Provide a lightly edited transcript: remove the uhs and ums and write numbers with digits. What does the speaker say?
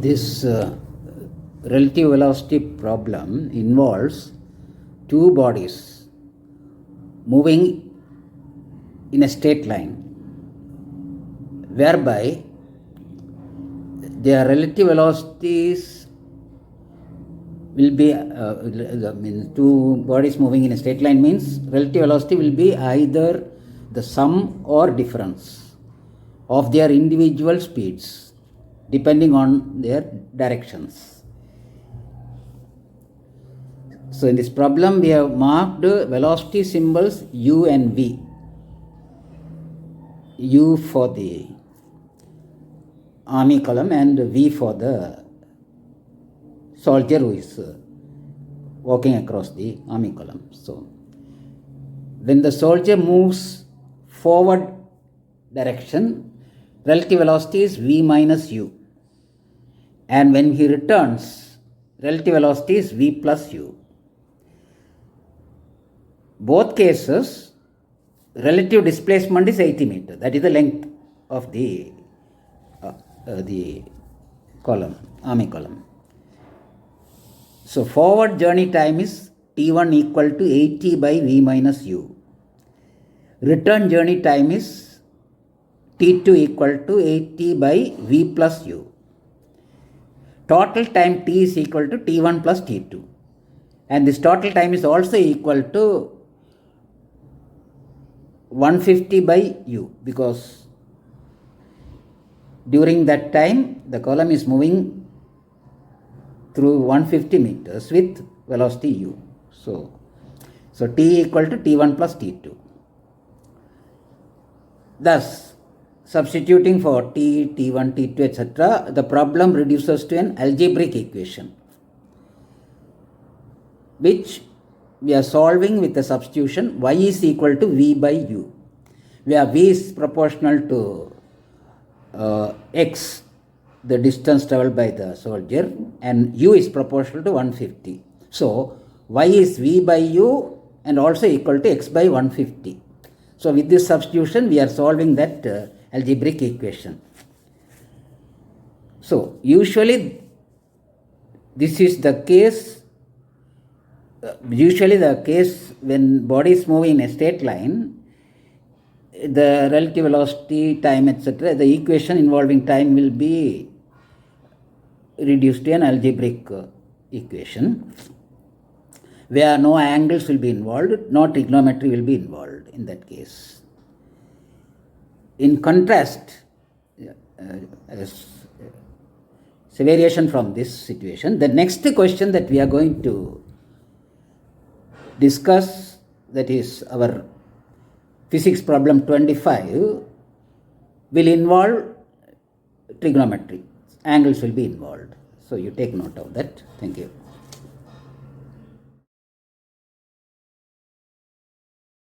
This relative velocity problem involves two bodies moving in a straight line, whereby their relative velocities will be two bodies moving in a straight line means relative velocity will be either the sum or difference of their individual speeds depending on their directions. So in this problem we have marked velocity symbols u and v. U for the army column and v for the soldier who is walking across the army column. So when the soldier moves forward direction, relative velocity is v minus u. And when he returns, relative velocity is v plus u. Both cases, relative displacement is 80 meters. That is the length of the column, army column. So forward journey time is t1 equal to 80 by v minus u. Return journey time is t2 equal to 80 by v plus u. Total time t is equal to t1 plus t2. And this total time is also equal to 150 by u, because during that time the column is moving through 150 meters with velocity u. So t equal to t1 plus t2. Thus, substituting for t, t1, t2, etc., the problem reduces to an algebraic equation, which we are solving with the substitution y is equal to v by u, where v is proportional to x, the distance travelled by the soldier, and u is proportional to 150. So y is v by u and also equal to x by 150. So with this substitution we are solving that algebraic equation. So usually this is the case. Usually the case when body is moving in a straight line, the relative velocity, time, etc., the equation involving time will be reduced to an algebraic equation, where no angles will be involved, no trigonometry will be involved in that case. In contrast, as a variation from this situation, the next question that we are going to discuss, that is our physics problem 25, will involve trigonometry. Angles will be involved. So you take note of that. Thank you.